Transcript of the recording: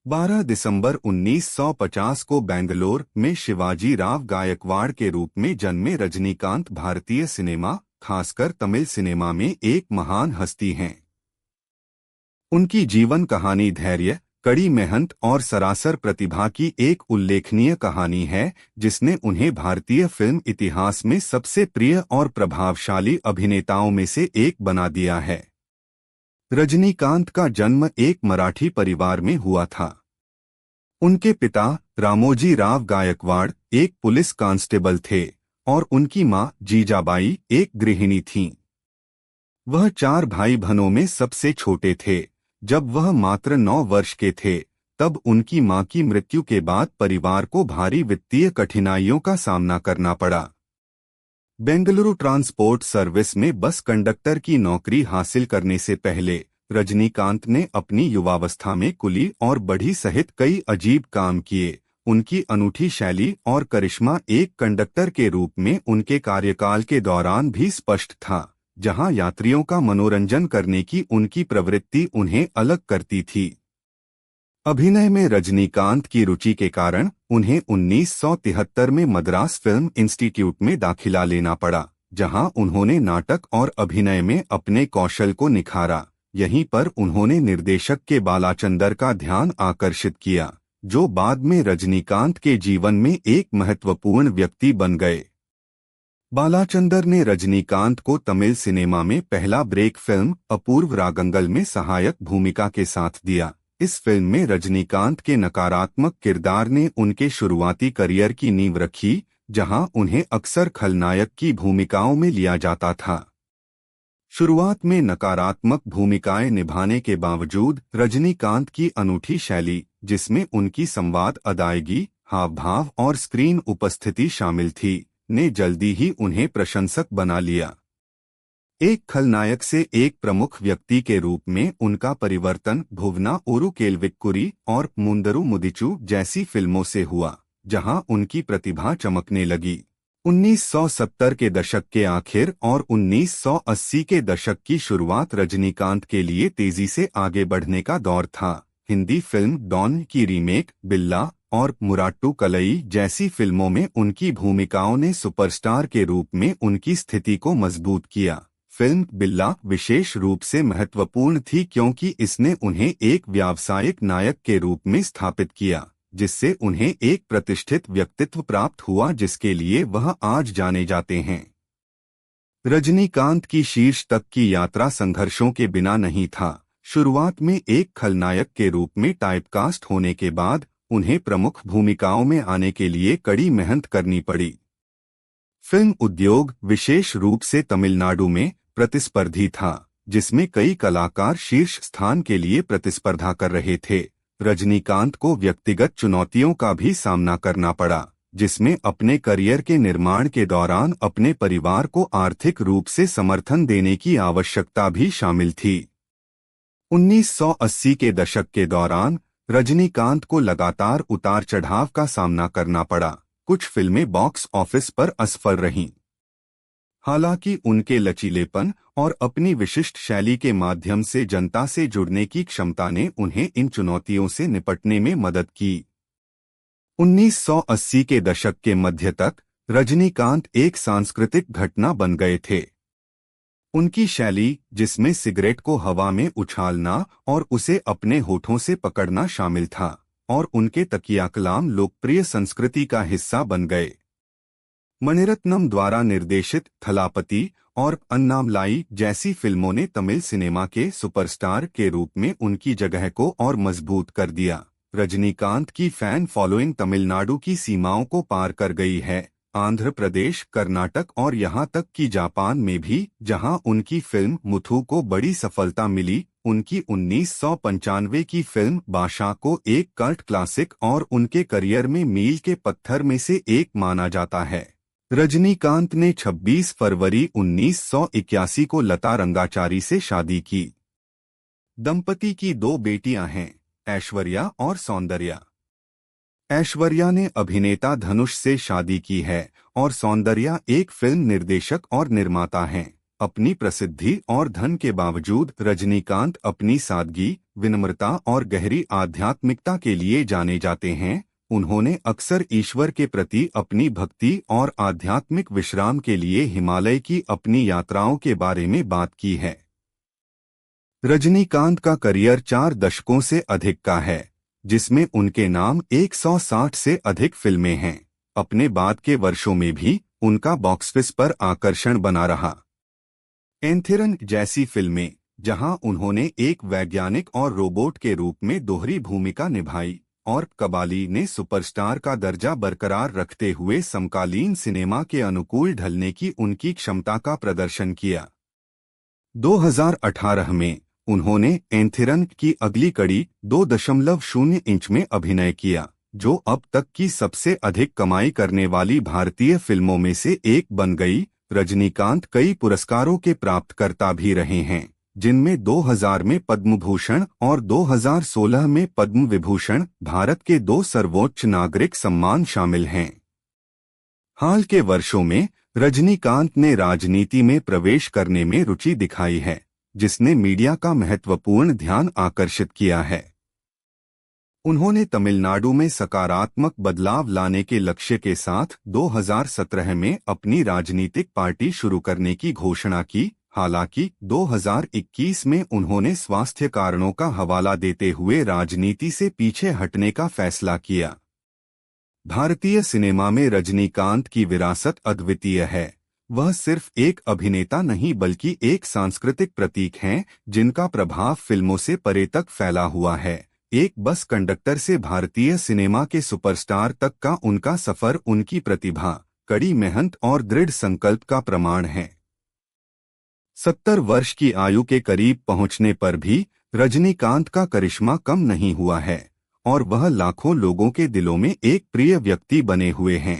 12 दिसंबर 1950 को बेंगलोर में शिवाजी राव गायकवाड़ के रूप में जन्मे रजनीकांत भारतीय सिनेमा, खासकर तमिल सिनेमा में एक महान हस्ती हैं। उनकी जीवन कहानी धैर्य, कड़ी मेहनत और सरासर प्रतिभा की एक उल्लेखनीय कहानी है, जिसने उन्हें भारतीय फिल्म इतिहास में सबसे प्रिय और प्रभावशाली अभिनेताओं में से एक बना दिया है। रजनीकांत का जन्म एक मराठी परिवार में हुआ था। उनके पिता रामोजी राव गायकवाड़ एक पुलिस कांस्टेबल थे और उनकी मां जीजाबाई एक गृहिणी थीं। वह 4 भाई बहनों में सबसे छोटे थे। जब वह मात्र 9 वर्ष के थे, तब उनकी मां की मृत्यु के बाद परिवार को भारी वित्तीय कठिनाइयों का सामना करना पड़ा। बेंगलुरु ट्रांसपोर्ट सर्विस में बस कंडक्टर की नौकरी हासिल करने से पहले रजनीकांत ने अपनी युवावस्था में कुली और बढ़ी सहित कई अजीब काम किए। उनकी अनूठी शैली और करिश्मा एक कंडक्टर के रूप में उनके कार्यकाल के दौरान भी स्पष्ट था, जहां यात्रियों का मनोरंजन करने की उनकी प्रवृत्ति उन्हें अलग करती थी। अभिनय में रजनीकांत की रुचि के कारण उन्हें 1973 में मद्रास फिल्म इंस्टीट्यूट में दाखिला लेना पड़ा, जहां उन्होंने नाटक और अभिनय में अपने कौशल को निखारा। यहीं पर उन्होंने निर्देशक के बालाचंदर का ध्यान आकर्षित किया, जो बाद में रजनीकांत के जीवन में एक महत्वपूर्ण व्यक्ति बन गए। बालाचंदर ने रजनीकांत को तमिल सिनेमा में पहला ब्रेक फिल्म अपूर्व रागंगल में सहायक भूमिका के साथ दिया। इस फिल्म में रजनीकांत के नकारात्मक किरदार ने उनके शुरुआती करियर की नींव रखी, जहां उन्हें अक्सर खलनायक की भूमिकाओं में लिया जाता था। शुरुआत में नकारात्मक भूमिकाएं निभाने के बावजूद रजनीकांत की अनूठी शैली, जिसमें उनकी संवाद अदायगी, हाव-भाव और स्क्रीन उपस्थिति शामिल थी, ने जल्दी ही उन्हें प्रशंसक बना लिया। एक खलनायक से एक प्रमुख व्यक्ति के रूप में उनका परिवर्तन भुवना ओरू केल्विक्कुरी और मुंदरू मुदिचू जैसी फिल्मों से हुआ, जहां उनकी प्रतिभा चमकने लगी। 1970 के दशक के आखिर और 1980 के दशक की शुरुआत रजनीकांत के लिए तेजी से आगे बढ़ने का दौर था। हिंदी फिल्म डॉन की रीमेक बिल्ला और मुराट्टू कलई जैसी फिल्मों में उनकी भूमिकाओं ने सुपरस्टार के रूप में उनकी स्थिति को मजबूत किया। फिल्म बिल्ला विशेष रूप से महत्वपूर्ण थी क्योंकि इसने उन्हें एक व्यावसायिक नायक के रूप में स्थापित किया, जिससे उन्हें एक प्रतिष्ठित व्यक्तित्व प्राप्त हुआ जिसके लिए वह आज जाने जाते हैं। रजनीकांत की शीर्ष तक की यात्रा संघर्षों के बिना नहीं था। शुरुआत में एक खलनायक के रूप में टाइपकास्ट होने के बाद उन्हें प्रमुख भूमिकाओं में आने के लिए कड़ी मेहनत करनी पड़ी। फिल्म उद्योग, विशेष रूप से तमिलनाडु में, प्रतिस्पर्धी था, जिसमें कई कलाकार शीर्ष स्थान के लिए प्रतिस्पर्धा कर रहे थे। रजनीकांत को व्यक्तिगत चुनौतियों का भी सामना करना पड़ा, जिसमें अपने करियर के निर्माण के दौरान अपने परिवार को आर्थिक रूप से समर्थन देने की आवश्यकता भी शामिल थी। 1980 के दशक के दौरान रजनीकांत को लगातार उतार चढ़ाव का सामना करना पड़ा। कुछ फिल्में बॉक्स ऑफिस पर असफल रहीं। हालांकि उनके लचीलेपन और अपनी विशिष्ट शैली के माध्यम से जनता से जुड़ने की क्षमता ने उन्हें इन चुनौतियों से निपटने में मदद की। 1980 के दशक के मध्य तक रजनीकांत एक सांस्कृतिक घटना बन गए थे। उनकी शैली, जिसमें सिगरेट को हवा में उछालना और उसे अपने होठों से पकड़ना शामिल था, और उनके तकिया कलाम लोकप्रिय संस्कृति का हिस्सा बन गए। मणिरत्नम द्वारा निर्देशित थलापति और अन्नामलाई जैसी फिल्मों ने तमिल सिनेमा के सुपरस्टार के रूप में उनकी जगह को और मजबूत कर दिया। रजनीकांत की फैन फॉलोइंग तमिलनाडु की सीमाओं को पार कर गई है। आंध्र प्रदेश, कर्नाटक और यहां तक कि जापान में भी, जहां उनकी फिल्म मुथु को बड़ी सफलता मिली। उनकी 1995 की फिल्म बादशाह को एक कल्ट क्लासिक और उनके करियर में मील के पत्थर में से एक माना जाता है। रजनीकांत ने 26 फरवरी 1981 को लता रंगाचारी से शादी की। दंपति की 2 बेटियां हैं, ऐश्वर्या और सौंदर्या। ऐश्वर्या ने अभिनेता धनुष से शादी की है और सौंदर्या एक फिल्म निर्देशक और निर्माता हैं। अपनी प्रसिद्धि और धन के बावजूद रजनीकांत अपनी सादगी, विनम्रता और गहरी आध्यात्मिकता के लिए जाने जाते हैं। उन्होंने अक्सर ईश्वर के प्रति अपनी भक्ति और आध्यात्मिक विश्राम के लिए हिमालय की अपनी यात्राओं के बारे में बात की है। रजनीकांत का करियर 4 दशकों से अधिक का है, जिसमें उनके नाम 160 से अधिक फिल्में हैं। अपने बाद के वर्षों में भी उनका बॉक्स ऑफिस पर आकर्षण बना रहा। एंथिरन जैसी फिल्में, जहां उन्होंने एक वैज्ञानिक और रोबोट के रूप में दोहरी भूमिका निभाई, और कबाली ने सुपरस्टार का दर्जा बरकरार रखते हुए समकालीन सिनेमा के अनुकूल ढलने की उनकी क्षमता का प्रदर्शन किया। 2018 में उन्होंने एंथिरन की अगली कड़ी 2.0 इंच में अभिनय किया, जो अब तक की सबसे अधिक कमाई करने वाली भारतीय फिल्मों में से एक बन गई। रजनीकांत कई पुरस्कारों के प्राप्तकर्ता भी रहे हैं, जिनमें 2000 में पद्म भूषण और 2016 में पद्म विभूषण, भारत के 2 सर्वोच्च नागरिक सम्मान शामिल हैं। हाल के वर्षों में रजनीकांत ने राजनीति में प्रवेश करने में रुचि दिखाई है, जिसने मीडिया का महत्वपूर्ण ध्यान आकर्षित किया है। उन्होंने तमिलनाडु में सकारात्मक बदलाव लाने के लक्ष्य के साथ 2017 में अपनी राजनीतिक पार्टी शुरू करने की घोषणा की। हालांकि 2021 में उन्होंने स्वास्थ्य कारणों का हवाला देते हुए राजनीति से पीछे हटने का फैसला किया। भारतीय सिनेमा में रजनीकांत की विरासत अद्वितीय है। वह सिर्फ एक अभिनेता नहीं बल्कि एक सांस्कृतिक प्रतीक हैं, जिनका प्रभाव फिल्मों से परे तक फैला हुआ है। एक बस कंडक्टर से भारतीय सिनेमा के सुपरस्टार तक का उनका सफर उनकी प्रतिभा, कड़ी मेहनत और दृढ़ संकल्प का प्रमाण है। 70 वर्ष की आयु के करीब पहुंचने पर भी रजनीकांत का करिश्मा कम नहीं हुआ है, और वह लाखों लोगों के दिलों में एक प्रिय व्यक्ति बने हुए हैं।